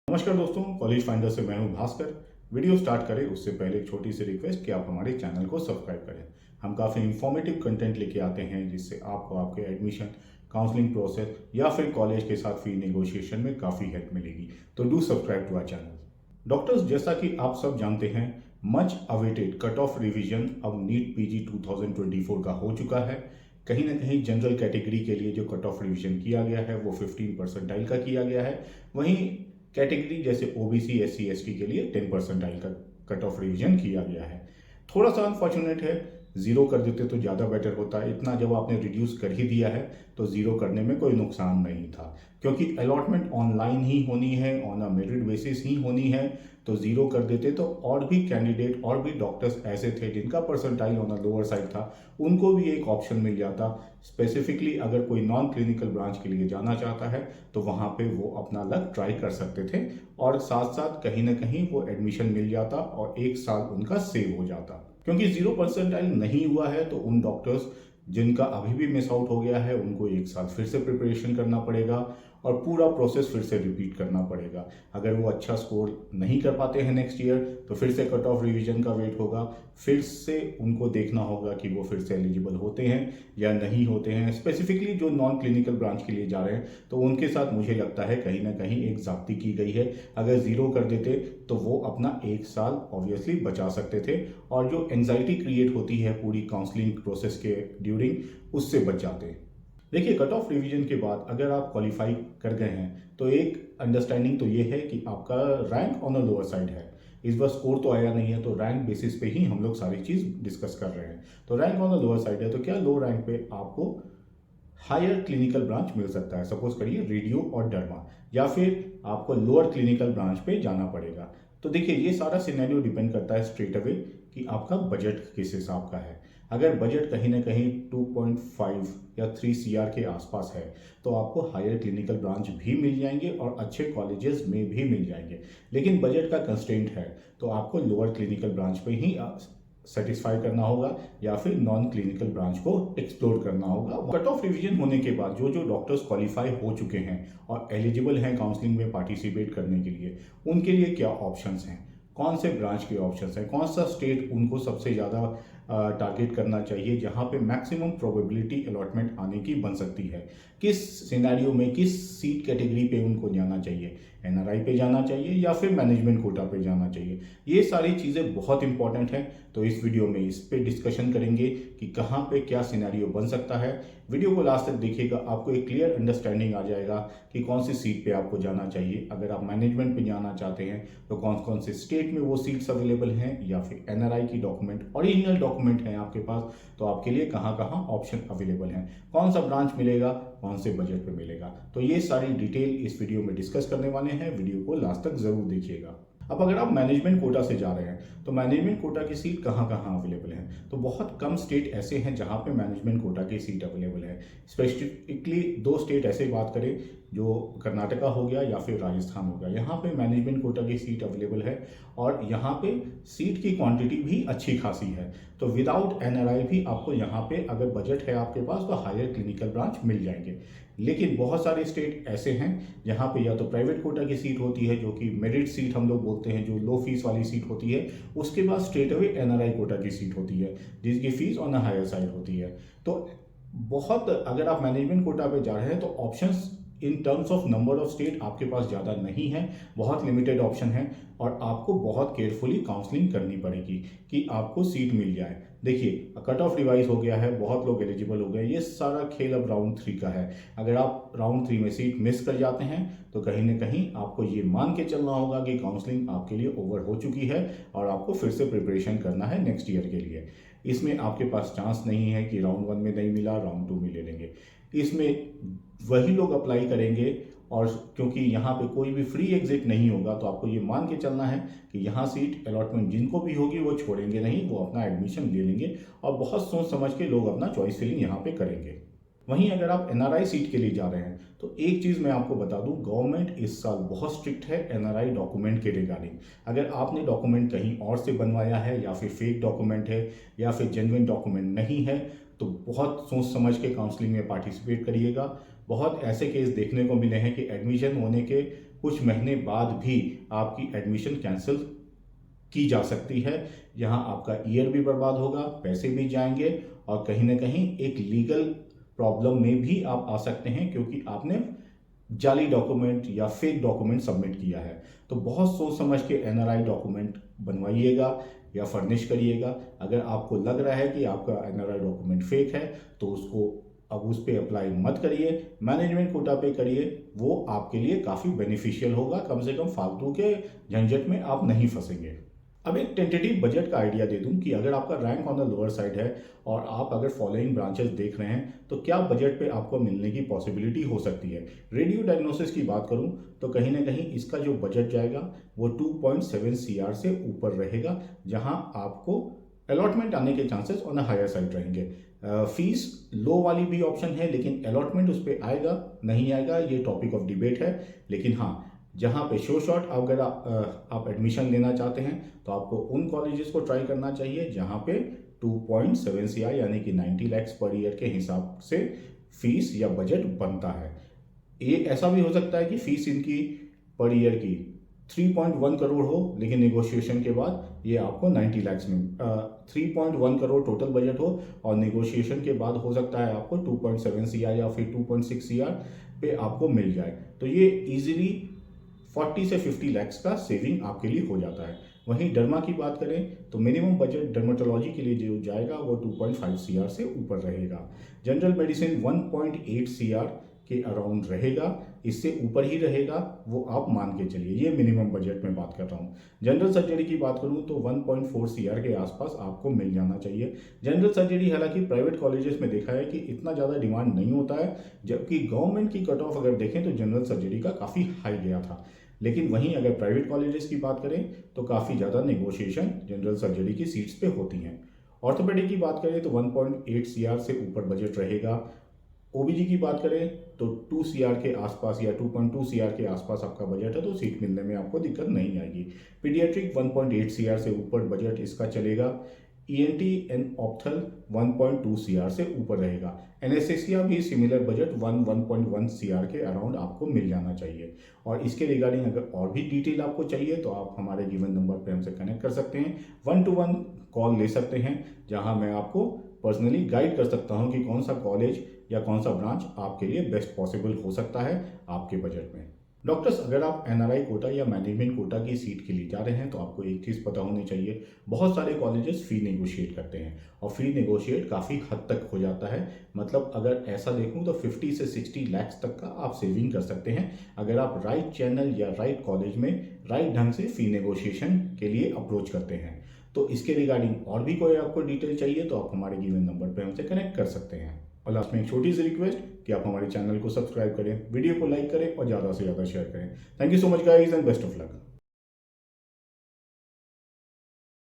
नमस्कार दोस्तों, college finder से मैं हूं भास्कर। वीडियो स्टार्ट करें उससे पहले एक छोटी सी रिक्वेस्ट कि आप हमारे चैनल को सब्सक्राइब करें। हम काफ़ी इंफॉर्मेटिव कंटेंट लेके आते हैं जिससे आपको आपके एडमिशन, काउंसलिंग प्रोसेस या फिर कॉलेज के साथ फी नेगोशिएशन में काफ़ी हेल्प मिलेगी। तो do subscribe to our channel. Doctors, जैसा कि आप सब जानते हैं, much awaited cut off revision अब नीट पीजी 2024 का हो चुका है। कहीं ना कहीं जनरल कैटेगरी के लिए जो कट ऑफ रिवीजन किया गया है वो 15 परसेंटाइल का किया गया है। वहीं कैटेगरी जैसे ओबीसी, एससी, एसटी के लिए 10 परसेंटाइल का कट ऑफ रिवीजन किया गया है। थोड़ा सा अनफॉर्चुनेट है, ज़ीरो कर देते तो ज़्यादा बेटर होता। इतना जब आपने रिड्यूस कर ही दिया है तो ज़ीरो करने में कोई नुकसान नहीं था, क्योंकि अलॉटमेंट ऑनलाइन ही होनी है, ऑन अ मेरिट बेसिस ही होनी है। तो ज़ीरो कर देते तो और भी कैंडिडेट और भी डॉक्टर्स ऐसे थे जिनका percentile on a lower side था, उनको भी एक ऑप्शन मिल जाता। स्पेसिफिकली अगर कोई नॉन क्लिनिकल ब्रांच के लिए जाना चाहता है तो वहाँ पे वो अपना लक ट्राई कर सकते थे और साथ साथ कहीं ना कहीं वो एडमिशन मिल जाता और एक साल उनका सेव हो जाता। क्योंकि 0 परसेंटाइल नहीं हुआ है तो उन डॉक्टर्स जिनका अभी भी मिस आउट हो गया है उनको एक साल फिर से प्रिपरेशन करना पड़ेगा और पूरा प्रोसेस फिर से रिपीट करना पड़ेगा। अगर वो अच्छा स्कोर नहीं कर पाते हैं नेक्स्ट ईयर तो फिर से कट ऑफ रिवीजन का वेट होगा, फिर से उनको देखना होगा कि वो फिर से एलिजिबल होते हैं या नहीं होते हैं। स्पेसिफिकली जो नॉन क्लिनिकल ब्रांच के लिए जा रहे हैं तो उनके साथ मुझे लगता है कहीं ना कहीं एक ज़ाब्ती की गई है। अगर ज़ीरो कर देते तो वो अपना एक साल ऑब्वियसली बचा सकते थे और जो एंजाइटी क्रिएट होती है पूरी काउंसलिंग प्रोसेस के ड्यूरिंग, उससे बच जाते। देखिए, कट ऑफ रिवीजन के बाद अगर आप क्वालिफाई कर गए हैं तो एक अंडरस्टैंडिंग तो ये है कि आपका rank on the lower side है। इस बार स्कोर तो आया नहीं है तो रैंक बेसिस पे ही हम लोग सारी चीज़ डिस्कस कर रहे हैं। तो rank on the lower side है तो क्या लो रैंक पे आपको हायर क्लिनिकल ब्रांच मिल सकता है। सपोज करिए रेडियो और डर्मा, या फिर आपको लोअर क्लिनिकल ब्रांच पे जाना पड़ेगा। तो देखिए, ये सारा सिनेरियो डिपेंड करता है स्ट्रेट अवे कि आपका बजट किस हिसाब का है। अगर बजट कहीं ना कहीं 2.5 या 3 सीआर के आसपास है तो आपको हायर क्लिनिकल ब्रांच भी मिल जाएंगे और अच्छे कॉलेजेस में भी मिल जाएंगे। लेकिन बजट का कंस्ट्रेंट है तो आपको लोअर क्लिनिकल ब्रांच पे ही सेटिस्फाई करना होगा या फिर नॉन क्लिनिकल ब्रांच को एक्सप्लोर करना होगा। कट ऑफ रिवीजन होने के बाद जो जो डॉक्टर्स क्वालिफाई हो चुके हैं और एलिजिबल हैं काउंसलिंग में पार्टिसिपेट करने के लिए, उनके लिए क्या ऑप्शंस हैं, कौन से ब्रांच के ऑप्शंस हैं, कौन सा स्टेट उनको सबसे ज़्यादा टारगेट करना चाहिए जहां पे मैक्सिमम प्रोबेबिलिटी अलॉटमेंट आने की बन सकती है, किस सिनेरियो में किस सीट कैटेगरी पे उनको जाना चाहिए, एनआरआई पे जाना चाहिए या फिर मैनेजमेंट कोटा पे जाना चाहिए। ये सारी चीज़ें बहुत इंपॉर्टेंट हैं। तो इस वीडियो में इस पे डिस्कशन करेंगे कि कहाँ पे क्या सिनेरियो बन सकता है। वीडियो को लास्ट तक देखिएगा, आपको एक क्लियर अंडरस्टैंडिंग आ जाएगा कि कौन सी सीट पे आपको जाना चाहिए। अगर आप मैनेजमेंट पे जाना चाहते हैं तो कौन कौन से स्टेट में वो सीट्स अवेलेबल हैं, या फिर एनआरआई की डॉक्यूमेंट, ओरिजिनल डॉक्यूमेंट हैं आपके पास तो आपके लिए कहाँ कहाँ ऑप्शन अवेलेबल हैं, कौन सा ब्रांच मिलेगा, कौन से बजट पे मिलेगा। तो ये सारी डिटेल इस वीडियो में डिस्कस करने वाले हैं। वीडियो को लास्ट तक जरूर देखिएगा। अब अगर आप मैनेजमेंट कोटा से जा रहे हैं तो मैनेजमेंट कोटा की सीट कहाँ कहाँ अवेलेबल है, तो बहुत कम स्टेट ऐसे हैं जहाँ पे मैनेजमेंट कोटा की सीट अवेलेबल है। स्पेसिफिकली 2 स्टेट ऐसे बात करें, जो कर्नाटका हो गया या फिर राजस्थान हो गया, यहाँ पे मैनेजमेंट कोटा की सीट अवेलेबल है और यहाँ पे सीट की क्वांटिटी भी अच्छी खासी है। तो विदाउट एनआरआई भी आपको यहाँ पे अगर बजट है आपके पास तो हायर क्लिनिकल ब्रांच मिल जाएंगे। लेकिन बहुत सारे स्टेट ऐसे हैं जहाँ पे या तो प्राइवेट कोटा की सीट होती है जो कि मेरिट सीट हम लोग बोलते हैं, जो लो फीस वाली सीट होती है, उसके बाद स्ट्रेट अवे एनआरआई कोटा की सीट होती है जिसकी fees on a higher side होती है। तो बहुत, अगर आप मैनेजमेंट कोटा पे जा रहे हैं तो options in terms of number of state आपके पास ज़्यादा नहीं है, बहुत लिमिटेड ऑप्शन है और आपको बहुत केयरफुली काउंसलिंग करनी पड़ेगी कि आपको सीट मिल जाए। देखिए, कट ऑफ रिवाइज हो गया है, बहुत लोग एलिजिबल हो गए, ये सारा खेल अब राउंड 3 का है। अगर आप राउंड 3 में सीट मिस कर जाते हैं तो कहीं ना कहीं आपको ये मान के चलना होगा कि काउंसलिंग आपके लिए ओवर हो चुकी है और आपको फिर से प्रिपरेशन करना है नेक्स्ट ईयर के लिए। इसमें आपके पास चांस नहीं है कि राउंड 1 में नहीं मिला राउंड 2 में ले लेंगे। इसमें वही लोग अप्लाई करेंगे और क्योंकि यहाँ पे कोई भी फ्री एग्जिट नहीं होगा तो आपको ये मान के चलना है कि यहाँ सीट अलॉटमेंट जिनको भी होगी वो छोड़ेंगे नहीं, वो अपना एडमिशन ले लेंगे और बहुत सोच समझ के लोग अपना चॉइस फिलिंग यहाँ पे करेंगे। वहीं अगर आप एनआरआई सीट के लिए जा रहे हैं तो एक चीज़ मैं आपको बता दूं, गवर्नमेंट इस साल बहुत स्ट्रिक्ट है एनआरआई डॉक्यूमेंट के रिगार्डिंग। अगर आपने डॉक्यूमेंट कहीं और से बनवाया है या फिर फेक डॉक्यूमेंट है या फिर जेन्युइन डॉक्यूमेंट नहीं है तो बहुत सोच समझ के काउंसलिंग में पार्टिसिपेट करिएगा। बहुत ऐसे केस देखने को मिले हैं कि एडमिशन होने के कुछ महीने बाद भी आपकी एडमिशन कैंसिल की जा सकती है। यहाँ आपका ईयर भी बर्बाद होगा, पैसे भी जाएंगे और कहीं ना कहीं एक लीगल प्रॉब्लम में भी आप आ सकते हैं क्योंकि आपने जाली डॉक्यूमेंट या फेक डॉक्यूमेंट सबमिट किया है। तो बहुत सोच समझ के एनआरआई डॉक्यूमेंट बनवाइएगा या फर्निश करिएगा। अगर आपको लग रहा है कि आपका एनआरआई डॉक्यूमेंट फेक है तो उसको अब उस पर अप्लाई मत करिए, मैनेजमेंट कोटा पे करिए। वो आपके लिए काफ़ी बेनिफिशियल होगा, कम से कम फालतू के झंझट में आप नहीं फंसेंगे। अब एक टेंटेटिव बजट का आइडिया दे दूं कि अगर आपका rank on the lower side है और आप अगर फॉलोइंग ब्रांचेस देख रहे हैं तो क्या बजट पे आपको मिलने की पॉसिबिलिटी हो सकती है। रेडियो डायग्नोसिस की बात करूं तो कहीं ना कहीं इसका जो बजट जाएगा वो 2.7 CR से ऊपर रहेगा, जहां आपको अलॉटमेंट आने के chances on a higher side रहेंगे। फीस लो वाली भी ऑप्शन है, लेकिन अलॉटमेंट उस पर आएगा नहीं आएगा ये टॉपिक ऑफ डिबेट है। लेकिन हाँ, जहाँ पे शो शॉर्ट अगर आप एडमिशन लेना चाहते हैं तो आपको उन कॉलेजेस को ट्राई करना चाहिए जहाँ पे 2.7 CR यानी कि 90 लाख पर ईयर के हिसाब से फीस या बजट बनता है। ये ऐसा भी हो सकता है कि फीस इनकी पर ईयर की 3.1 करोड़ हो, लेकिन नेगोशिएशन के बाद ये आपको 90 लाख में 3.1 करोड़ टोटल बजट हो और नेगोशिएशन के बाद हो सकता है आपको 2.7 CR या फिर 2.6 CR पे आपको मिल जाए। तो ये इजीली 40 से 50 लाख का सेविंग आपके लिए हो जाता है। वहीं डर्मा की बात करें तो मिनिमम बजट डर्मेटोलॉजी के लिए जो जाएगा वो 2.5 CR से ऊपर रहेगा। जनरल मेडिसिन 1.8 CR के अराउंड रहेगा, इससे ऊपर ही रहेगा वो आप मान के चलिए। ये मिनिमम बजट में बात कर रहा हूँ। जनरल सर्जरी की बात करूँ तो 1.4 CR के आसपास आपको मिल जाना चाहिए। जनरल सर्जरी हालांकि प्राइवेट कॉलेजेस में देखा है कि इतना ज़्यादा डिमांड नहीं होता है, जबकि गवर्नमेंट की कट ऑफ अगर देखें तो जनरल सर्जरी का काफ़ी हाई गया था। लेकिन वहीं अगर प्राइवेट कॉलेजेस की बात करें तो काफ़ी ज़्यादा नेगोशिएशन जनरल सर्जरी की सीट्स पे होती हैं। ऑर्थोपेडिक की बात करें तो 1.8 CR से ऊपर बजट रहेगा। ओबीजी की बात करें तो 2 CR के आसपास या 2.2 CR के आसपास आपका बजट है तो सीट मिलने में आपको दिक्कत नहीं आएगी। पीडियाट्रिक 1.8 CR से ऊपर बजट इसका चलेगा। ENT एंड ऑप्थल 1.2 CR से ऊपर रहेगा। एनेस्थेसिया भी सिमिलर बजट 1.1 CR के अराउंड आपको मिल जाना चाहिए। और इसके रिगार्डिंग अगर और भी डिटेल आपको चाहिए तो आप हमारे गिवन नंबर पे हमसे कनेक्ट कर सकते हैं, 1-to-1 कॉल ले सकते हैं, जहां मैं आपको पर्सनली गाइड कर सकता हूं कि कौन सा कॉलेज या कौन सा ब्रांच आपके लिए बेस्ट पॉसिबल हो सकता है आपके बजट में। डॉक्टर्स, अगर आप एनआरआई कोटा या मैनेजमेंट कोटा की सीट के लिए जा रहे हैं तो आपको एक चीज़ पता होनी चाहिए, बहुत सारे कॉलेजेस फ़ी नेगोशिएट करते हैं और फ़ी नेगोशिएट काफ़ी हद तक हो जाता है। मतलब अगर ऐसा देखूं तो 50 से 60 लाख तक का आप सेविंग कर सकते हैं अगर आप राइट चैनल या राइट कॉलेज में राइट ढंग से फ़ी नेगोशिएशन के लिए अप्रोच करते हैं। तो इसके रिगार्डिंग और भी कोई आपको डिटेल चाहिए तो आप हमारे गिवन नंबर पर हमसे कनेक्ट कर सकते हैं। और लास्ट में एक छोटी सी रिक्वेस्ट कि आप हमारे चैनल को सब्सक्राइब करें, वीडियो को लाइक करें और ज़्यादा से ज़्यादा शेयर करें। Thank you so much guys and best of luck.